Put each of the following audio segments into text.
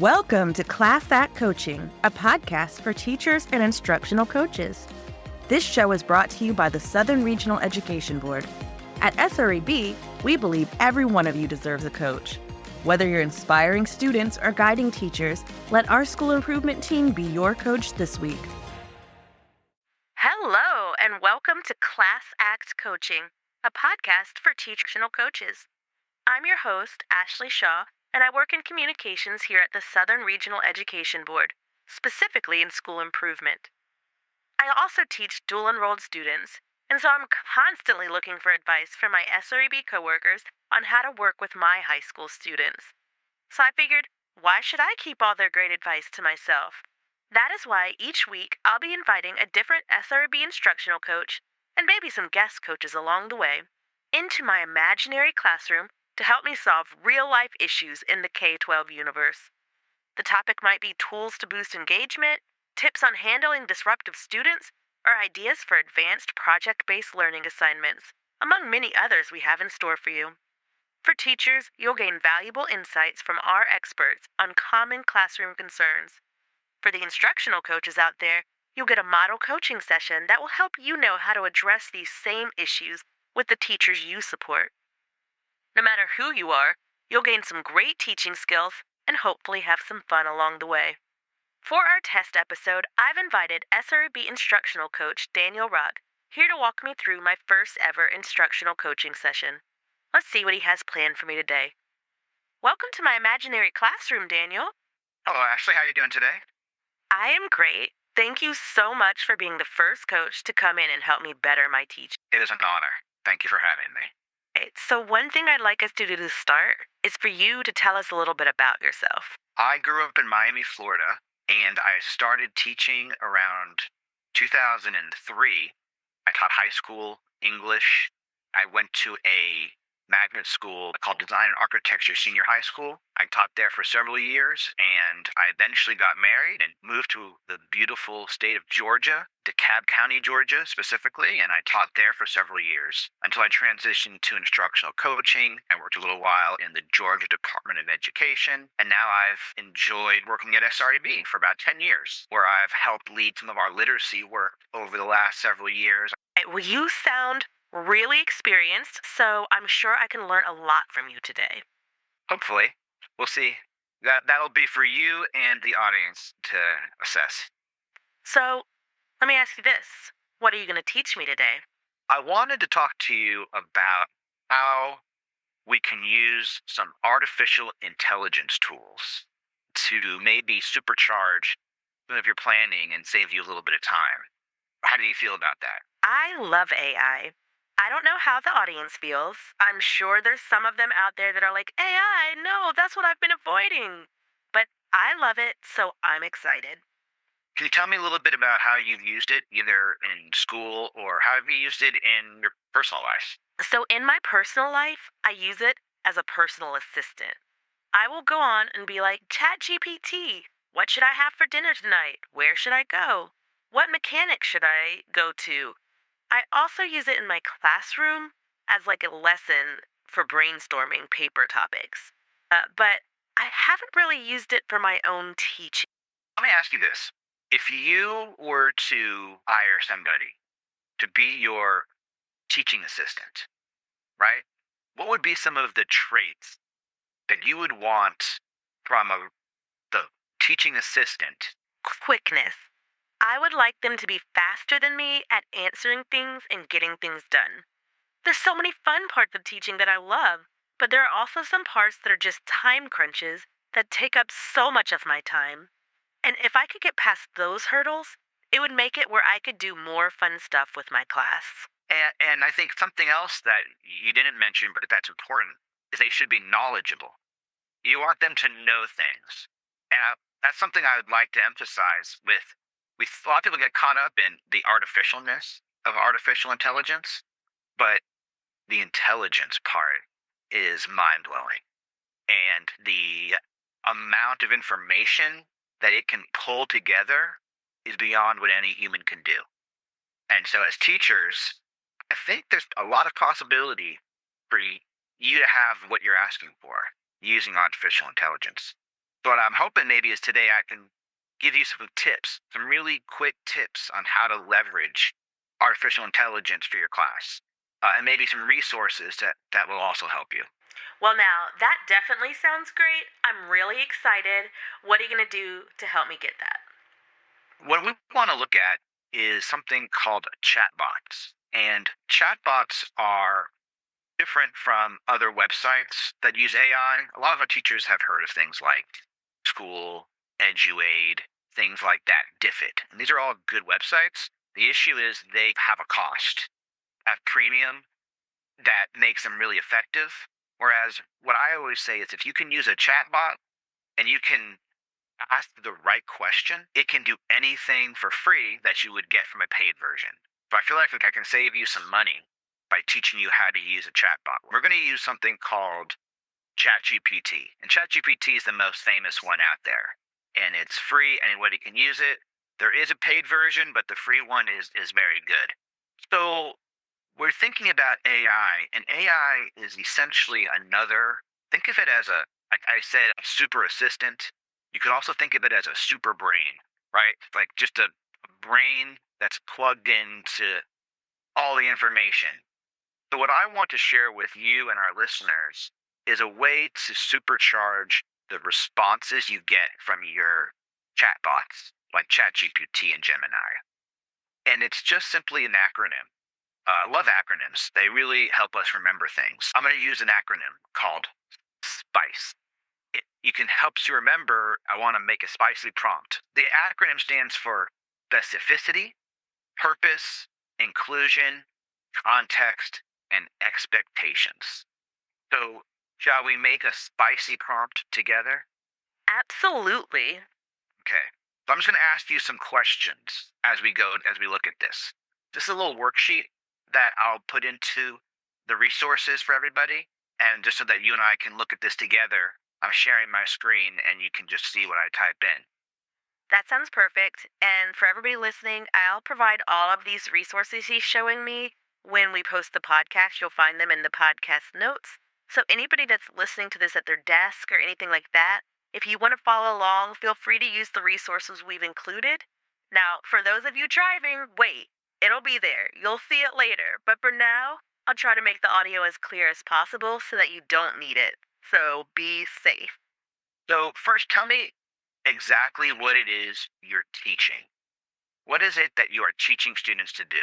Welcome to Class Act Coaching, a podcast for teachers and instructional coaches. This show is brought to you by the Southern Regional Education Board. At SREB, we believe every one of you deserves a coach. Whether you're inspiring students or guiding teachers, let our school improvement team be your coach this week. Hello, and welcome to Class Act Coaching, a podcast for teaching coaches. I'm your host, Ashley Shaw, and I work in communications here at the Southern Regional Education Board, specifically in school improvement. I also teach dual-enrolled students, and so I'm constantly looking for advice from my SREB coworkers on how to work with my high school students. So I figured, why should I keep all their great advice to myself? That is why each week I'll be inviting a different SREB instructional coach, and maybe some guest coaches along the way, into my imaginary classroom to help me solve real-life issues in the K-12 universe. The topic might be tools to boost engagement, tips on handling disruptive students, or ideas for advanced project-based learning assignments, among many others we have in store for you. For teachers, you'll gain valuable insights from our experts on common classroom concerns. For the instructional coaches out there, you'll get a model coaching session that will help you know how to address these same issues with the teachers you support. No matter who you are, you'll gain some great teaching skills and hopefully have some fun along the way. For our test episode, I've invited SREB instructional coach Daniel Rock here to walk me through my first ever instructional coaching session. Let's see what he has planned for me today. Welcome to my imaginary classroom, Daniel. Hello, Ashley. How are you doing today? I am great. Thank you so much for being the first coach to come in and help me better my teaching. It is an honor. Thank you for having me. So one thing I'd like us to do to start is for you to tell us a little bit about yourself. I grew up in Miami, Florida, and I started teaching around 2003. I taught high school English. I went to a magnet school called Design and Architecture Senior High School. I taught there for several years, and I eventually got married and moved to the beautiful state of Georgia, DeKalb County, Georgia specifically, and I taught there for several years until I transitioned to instructional coaching. I worked a little while in the Georgia Department of Education, and now I've enjoyed working at SREB for about 10 years, where I've helped lead some of our literacy work over the last several years. Well, you sound really experienced, so I'm sure I can learn a lot from you today. Hopefully. We'll see. That'll be for you and the audience to assess. So, let me ask you this. What are you going to teach me today? I wanted to talk to you about how we can use some artificial intelligence tools to maybe supercharge some of your planning and save you a little bit of time. How do you feel about that? I love AI. I don't know how the audience feels. I'm sure there's some of them out there that are like, AI, no, that's what I've been avoiding. But I love it, so I'm excited. Can you tell me a little bit about how you've used it, either in school or how have you used it in your personal life? So in my personal life, I use it as a personal assistant. I will go on and be like, ChatGPT, what should I have for dinner tonight? Where should I go? What mechanic should I go to? I also use it in my classroom as like a lesson for brainstorming paper topics. But I haven't really used it for my own teaching. Let me ask you this. If you were to hire somebody to be your teaching assistant, right? What would be some of the traits that you would want from the teaching assistant? Quickness. I would like them to be faster than me at answering things and getting things done. There's so many fun parts of teaching that I love, but there are also some parts that are just time crunches that take up so much of my time. And if I could get past those hurdles, it would make it where I could do more fun stuff with my class. And I think something else that you didn't mention, but that's important, is they should be knowledgeable. You want them to know things. And that's something I would like to emphasize with a lot of people get caught up in the artificialness of artificial intelligence, but the intelligence part is mind-blowing. And the amount of information that it can pull together is beyond what any human can do. And so as teachers, I think there's a lot of possibility for you to have what you're asking for using artificial intelligence. What I'm hoping maybe is today I can give you some tips, some really quick tips on how to leverage artificial intelligence for your class, and maybe some resources that will also help you. Well, now, that definitely sounds great. I'm really excited. What are you going to do to help me get that? What we want to look at is something called chatbots. And chatbots are different from other websites that use AI. A lot of our teachers have heard of things like School, EduAid, things like that, Diffit. And these are all good websites. The issue is they have a cost at premium that makes them really effective. Whereas what I always say is if you can use a chatbot and you can ask the right question, it can do anything for free that you would get from a paid version. So I feel like I can save you some money by teaching you how to use a chatbot. We're going to use something called ChatGPT. And ChatGPT is the most famous one out there. And it's free, anybody can use it. There is a paid version, but the free one is very good. So we're thinking about AI, and AI is essentially another, think of it as like I said, a super assistant. You could also think of it as a super brain, right? Like just a brain that's plugged into all the information. So, what I want to share with you and our listeners is a way to supercharge the responses you get from your chatbots like ChatGPT and Gemini. And it's just simply an acronym. I love acronyms, they really help us remember things. I'm going to use an acronym called SPICE. You can help you remember. I want to make a spicy prompt. The acronym stands for specificity, purpose, inclusion, context, and expectations. So, shall we make a spicy prompt together? Absolutely. Okay. So I'm just going to ask you some questions as we go, as we look at this. This is a little worksheet that I'll put into the resources for everybody. And just so that you and I can look at this together, I'm sharing my screen and you can just see what I type in. That sounds perfect. And for everybody listening, I'll provide all of these resources he's showing me when we post the podcast. You'll find them in the podcast notes. So anybody that's listening to this at their desk or anything like that, if you want to follow along, feel free to use the resources we've included. Now, for those of you driving, wait. It'll be there. You'll see it later. But for now, I'll try to make the audio as clear as possible so that you don't need it. So be safe. So, first, tell me exactly what it is you're teaching. What is it that you are teaching students to do?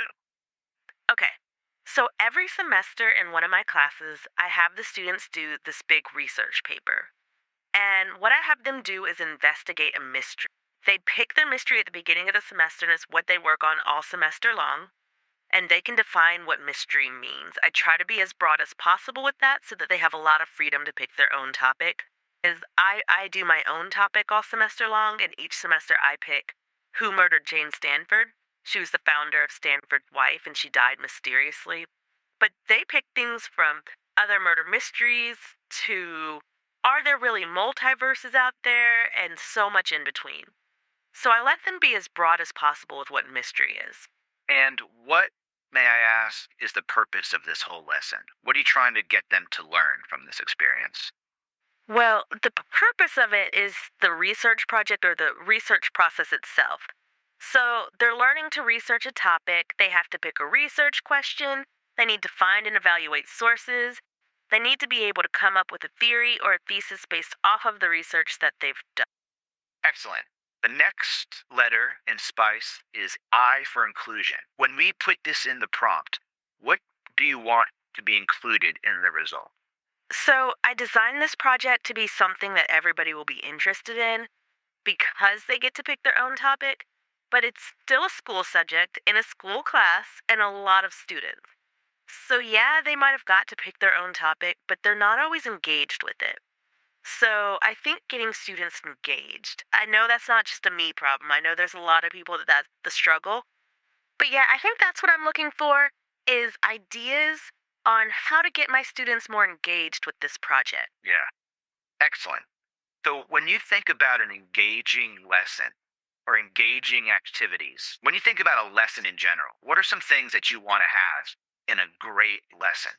Okay. So every semester in one of my classes, I have the students do this big research paper. And what I have them do is investigate a mystery. They pick their mystery at the beginning of the semester, and it's what they work on all semester long. And they can define what mystery means. I try to be as broad as possible with that so that they have a lot of freedom to pick their own topic. Is I do my own topic all semester long, and each semester I pick who murdered Jane Stanford. She was the founder of Stanford's wife, and she died mysteriously. But they pick things from other murder mysteries to are there really multiverses out there, and so much in between. So I let them be as broad as possible with what mystery is. And what, may I ask, is the purpose of this whole lesson? What are you trying to get them to learn from this experience? Well, the purpose of it is the research project or the research process itself. So they're learning to research a topic. They have to pick a research question. They need to find and evaluate sources. They need to be able to come up with a theory or a thesis based off of the research that they've done. Excellent. The next letter in SPICE is I for inclusion. When we put this in the prompt, what do you want to be included in the result? So I designed this project to be something that everybody will be interested in because they get to pick their own topic, but it's still a school subject in a school class and a lot of students. So yeah, they might have got to pick their own topic, but they're not always engaged with it. So I think getting students engaged. I know that's not just a me problem. I know there's a lot of people that's the struggle. But yeah, I think that's what I'm looking for is ideas on how to get my students more engaged with this project. Yeah, excellent. So when you think about an engaging lesson or engaging activities, when you think about a lesson in general, what are some things that you want to have in a great lesson?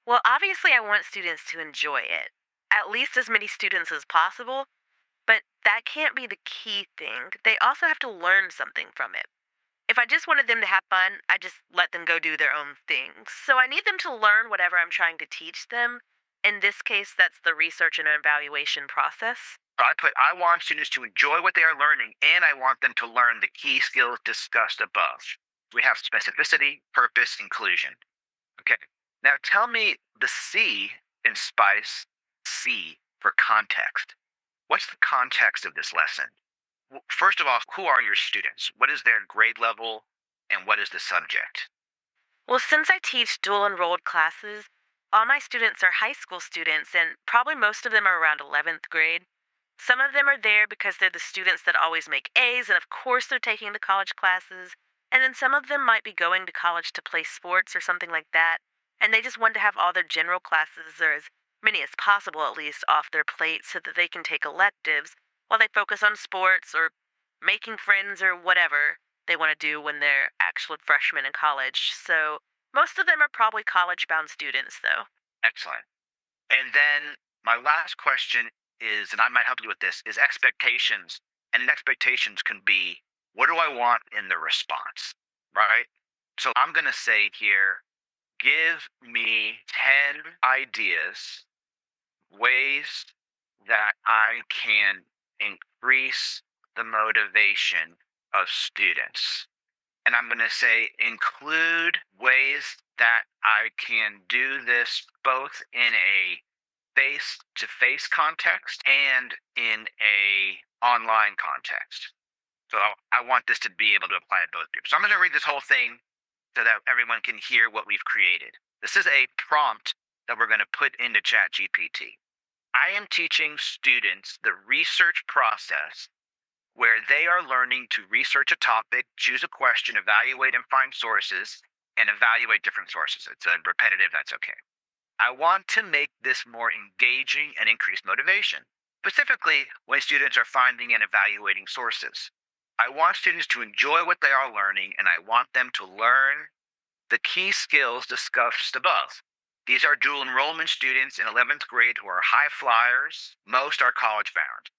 Well, obviously I want students to enjoy it. At least as many students as possible. But that can't be the key thing. They also have to learn something from it. If I just wanted them to have fun, I just let them go do their own thing. So I need them to learn whatever I'm trying to teach them. In this case, that's the research and evaluation process. So I want students to enjoy what they are learning, and I want them to learn the key skills discussed above. We have specificity, purpose, inclusion. Okay. Now tell me the C in SPICE C for context. What's the context of this lesson? First of all, who are your students? What is their grade level and what is the subject? Well, since I teach dual enrolled classes, all my students are high school students, and probably most of them are around 11th grade. Some of them are there because they're the students that always make A's, and of course they're taking the college classes. And then some of them might be going to college to play sports or something like that, and they just want to have all their general classes, or as many as possible at least, off their plate so that they can take electives while they focus on sports or making friends or whatever they want to do when they're actual freshmen in college. So most of them are probably college bound students, though. Excellent. And then my last question is, and I might help you with this, is expectations. And expectations can be, what do I want in the response? Right? So I'm going to say here, give me 10 ideas, ways that I can increase the motivation of students. And I'm going to say, include ways that I can do this both in a face-to-face context and in a online context. So I want this to be able to apply to both groups. So I'm going to read this whole thing so that everyone can hear what we've created. This is a prompt that we're going to put into ChatGPT. I am teaching students the research process where they are learning to research a topic, choose a question, evaluate and find sources, and evaluate different sources. It's repetitive, that's okay. I want to make this more engaging and increase motivation, specifically when students are finding and evaluating sources. I want students to enjoy what they are learning, and I want them to learn the key skills discussed above. These are dual enrollment students in 11th grade who are high flyers. Most are college bound.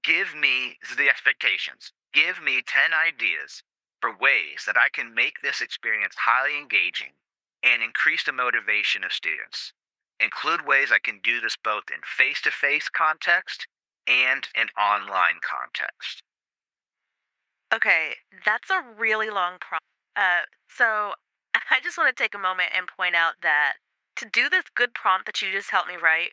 Give me, this is the expectations, give me 10 ideas for ways that I can make this experience highly engaging and increase the motivation of students. Include ways I can do this both in face-to-face context and an online context. Okay, that's a really long prompt. So I just want to take a moment and point out that to do this good prompt that you just helped me write,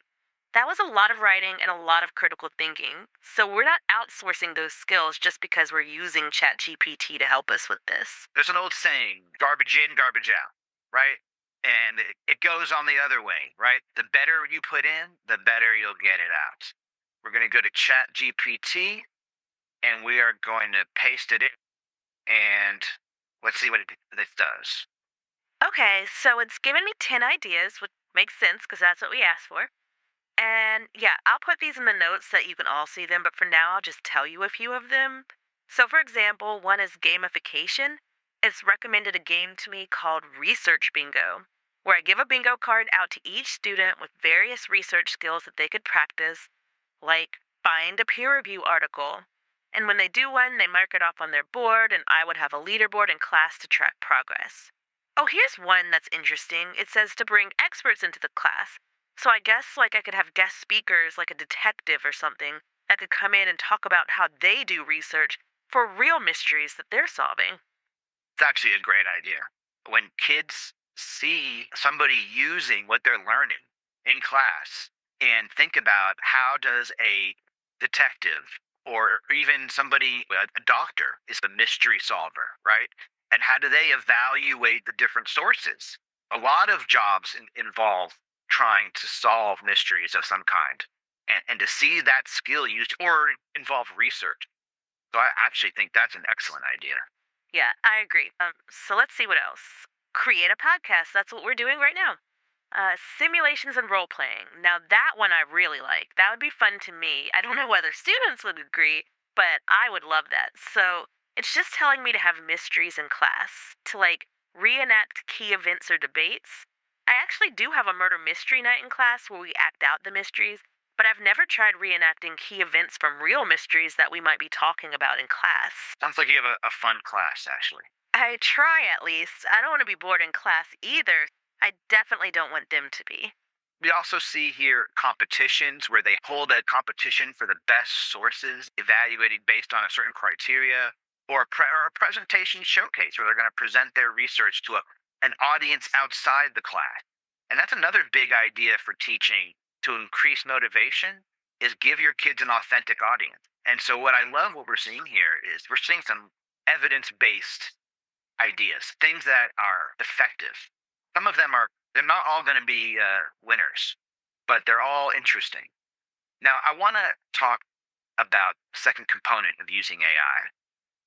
that was a lot of writing and a lot of critical thinking. So we're not outsourcing those skills just because we're using ChatGPT to help us with this. There's an old saying, garbage in, garbage out, right? And it goes on the other way, right? The better you put in, the better you'll get it out. We're going to go to ChatGPT and we are going to paste it in. And let's see what this does. Okay, so it's given me 10 ideas, which makes sense because that's what we asked for. And yeah, I'll put these in the notes so that you can all see them, but for now, I'll just tell you a few of them. So, for example, one is gamification. It's recommended a game to me called Research Bingo, where I give a bingo card out to each student with various research skills that they could practice, like find a peer review article. And when they do one, they mark it off on their board, and I would have a leaderboard in class to track progress. Oh, here's one that's interesting. It says to bring experts into the class. So I guess like I could have guest speakers like a detective or something that could come in and talk about how they do research for real mysteries that they're solving. It's actually a great idea. When kids see somebody using what they're learning in class and think about how does a detective or even somebody, a doctor, is a mystery solver, right? And how do they evaluate the different sources? A lot of jobs involve trying to solve mysteries of some kind. And to see that skill used or involve research. So I actually think that's an excellent idea. Yeah, I agree. So let's see what else. Create a podcast. That's what we're doing right now. Simulations and role playing. Now, that one I really like. That would be fun to me. I don't know whether students would agree, but I would love that. So, it's just telling me to have mysteries in class, to like reenact key events or debates. I actually do have a murder mystery night in class where we act out the mysteries, but I've never tried reenacting key events from real mysteries that we might be talking about in class. Sounds like you have a fun class, actually. I try at least. I don't want to be bored in class either. I definitely don't want them to be. We also see here competitions where they hold a competition for the best sources, evaluated based on a certain criteria, or a presentation showcase where they're going to present their research to an audience outside the class. And that's another big idea for teaching to increase motivation is give your kids an authentic audience. And so what I love what we're seeing here is we're seeing some evidence-based ideas, things that are effective. Some of them are, they're not all going to be winners, but they're all interesting. Now, I want to talk about the second component of using AI.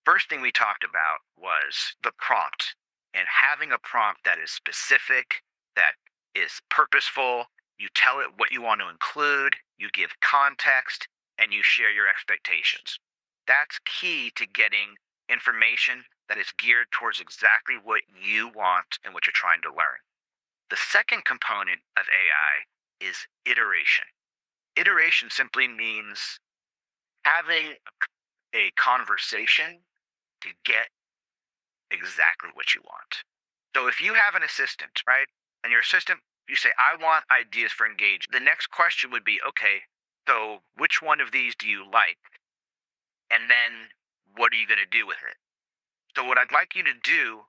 First thing we talked about was the prompt and having a prompt that is specific, that is purposeful. You tell it what you want to include, you give context, and you share your expectations. That's key to getting information that is geared towards exactly what you want and what you're trying to learn. The second component of AI is iteration. Iteration simply means having a conversation to get exactly what you want. So if you have an assistant, right, and your assistant, you say, I want ideas for engage. The next question would be, okay, so which one of these do you like? And then what are you going to do with it? So what I'd like you to do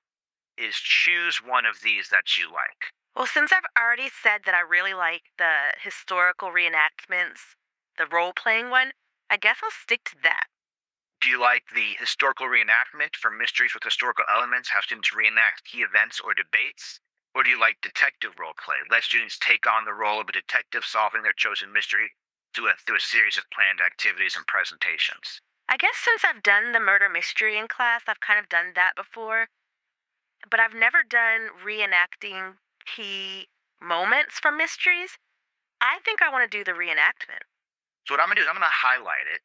is choose one of these that you like. Well, since I've already said that I really like the historical reenactments, the role playing one, I guess I'll stick to that. Do you like the historical reenactment for mysteries with historical elements, have students reenact key events or debates? Or do you like detective role play? Let students take on the role of a detective solving their chosen mystery through a series of planned activities and presentations. I guess since I've done the murder mystery in class, I've kind of done that before, but I've never done reenacting key moments from mysteries. I think I want to do the reenactment. So what I'm gonna do is I'm gonna highlight it.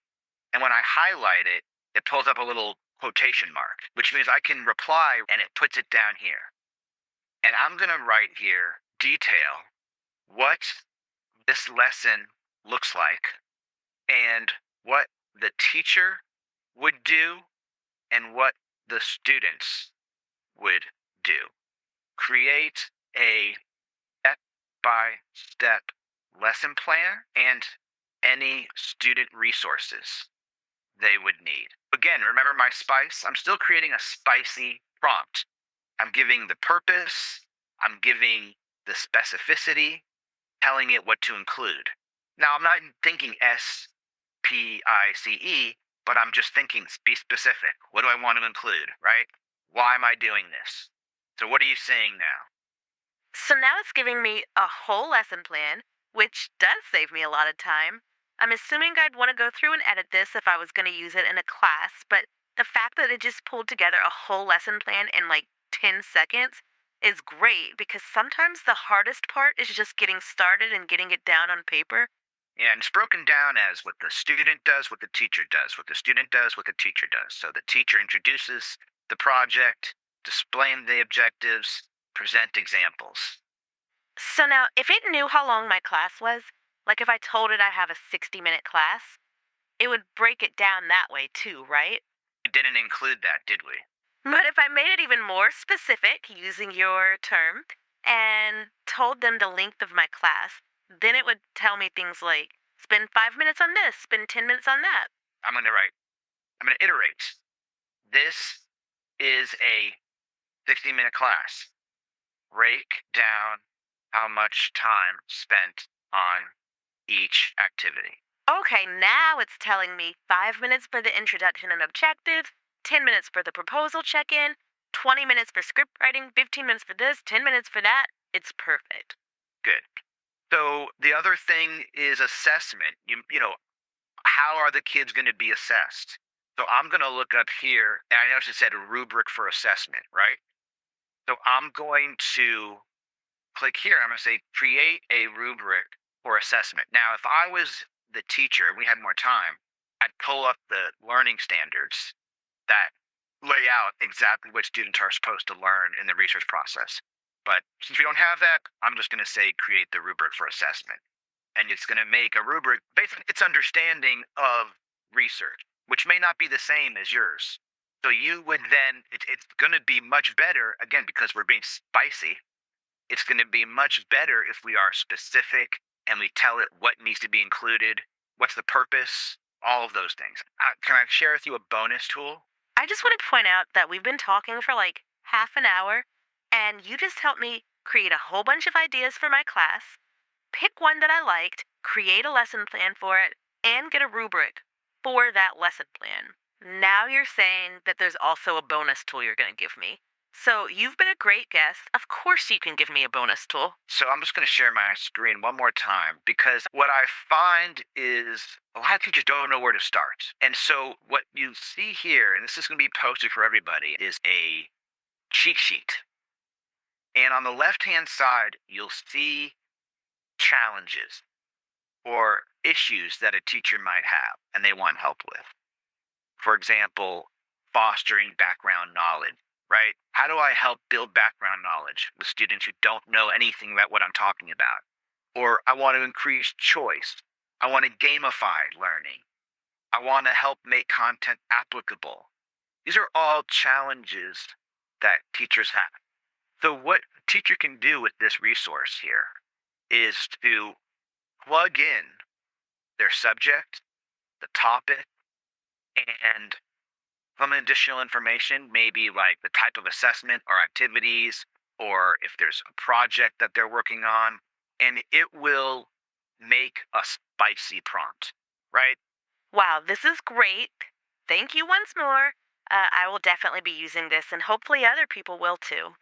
And when I highlight it, it pulls up a little quotation mark, which means I can reply and it puts it down here. And I'm going to write here detail what this lesson looks like and what the teacher would do and what the students would do. Create a step by step lesson plan and any student resources they would need. Again, remember my spice? I'm still creating a spicy prompt. I'm giving the purpose, I'm giving the specificity, telling it what to include. Now, I'm not thinking SPICE, but I'm just thinking be specific. What do I want to include, right? Why am I doing this? So, what are you saying now? So now it's giving me a whole lesson plan, which does save me a lot of time. I'm assuming I'd want to go through and edit this if I was going to use it in a class, but the fact that it just pulled together a whole lesson plan in like 10 seconds is great because sometimes the hardest part is just getting started and getting it down on paper. Yeah, and it's broken down as what the student does, what the teacher does, what the student does, what the teacher does. So the teacher introduces the project, displaying the objectives, present examples. So now, if it knew how long my class was, like if I told it I have a 60-minute class, it would break it down that way too, right? We didn't include that, did we? But if I made it even more specific, using your term, and told them the length of my class, then it would tell me things like spend 5 minutes on this, spend 10 minutes on that. I'm going to write, I'm going to iterate. This is a 60-minute class. Break down how much time spent on each activity. Okay, now it's telling me 5 minutes for the introduction and objectives, 10 minutes for the proposal check in, 20 minutes for script writing, 15 minutes for this, 10 minutes for that. It's perfect. Good. So the other thing is assessment. How are the kids going to be assessed? So I'm going to look up here, and I noticed it said rubric for assessment, right? So I'm going to click here. I'm going to say create a rubric for assessment. Now, if I was the teacher and we had more time, I'd pull up the learning standards that lay out exactly what students are supposed to learn in the research process. But since we don't have that, I'm just going to say create the rubric for assessment. and it's going to make a rubric based on its understanding of research, which may not be the same as yours. So you would then, it's going to be much better, again, because we're being spicy. It's going to be much better if we are specific and we tell it what needs to be included, what's the purpose, all of those things. Can I share with you a bonus tool? I just want to point out that we've been talking for like half an hour, and you just helped me create a whole bunch of ideas for my class, pick one that I liked, create a lesson plan for it, and get a rubric for that lesson plan. Now you're saying that there's also a bonus tool you're going to give me. So you've been a great guest. Of course you can give me a bonus tool. So I'm just going to share my screen one more time, because what I find is a lot of teachers don't know where to start. And so what you see here, and this is going to be posted for everybody, is a cheat sheet. And on the left-hand side, you'll see challenges or issues that a teacher might have and they want help with. For example, fostering background knowledge, right? How do I help build background knowledge with students who don't know anything about what I'm talking about? Or I want to increase choice. I want to gamify learning. I want to help make content applicable. These are all challenges that teachers have. So what a teacher can do with this resource here is to plug in their subject, the topic, and some additional information, maybe like the type of assessment or activities, or if there's a project that they're working on, and it will make a spicy prompt, right? Wow, this is great. Thank you once more. I will definitely be using this, and hopefully other people will too.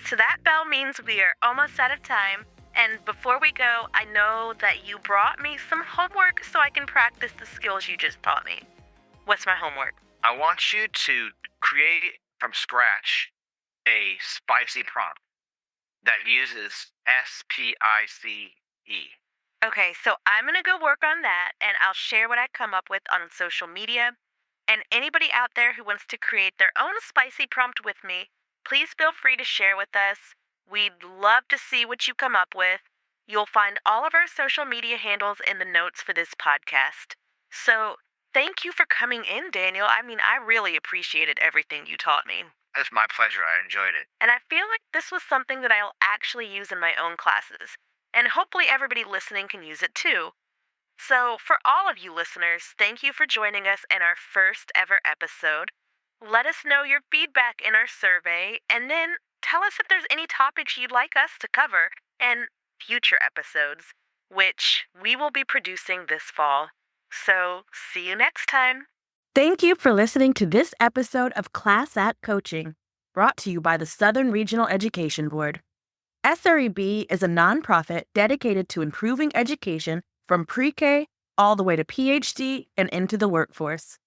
So that bell means we are almost out of time. And before we go, I know that you brought me some homework so I can practice the skills you just taught me. What's my homework? I want you to create from scratch a spicy prompt that uses SPICE. Okay, so I'm going to go work on that, and I'll share what I come up with on social media. And anybody out there who wants to create their own spicy prompt with me, please feel free to share with us. We'd love to see what you come up with. You'll find all of our social media handles in the notes for this podcast. So thank you for coming in, Daniel. I mean, I really appreciated everything you taught me. It's my pleasure. I enjoyed it. And I feel like this was something that I'll actually use in my own classes. And hopefully everybody listening can use it too. So for all of you listeners, thank you for joining us in our first ever episode. Let us know your feedback in our survey, and then tell us if there's any topics you'd like us to cover in future episodes, which we will be producing this fall. So see you next time. Thank you for listening to this episode of Class Act Coaching, brought to you by the Southern Regional Education Board. SREB is a nonprofit dedicated to improving education from pre-K all the way to PhD and into the workforce.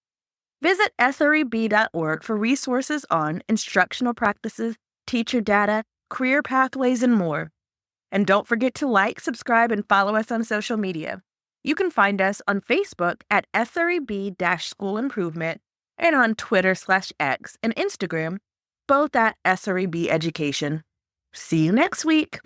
Visit sreb.org for resources on instructional practices, teacher data, career pathways, and more. And don't forget to like, subscribe, and follow us on social media. You can find us on Facebook at SREB-School Improvement and on Twitter/X and Instagram, both at SREB Education. See you next week.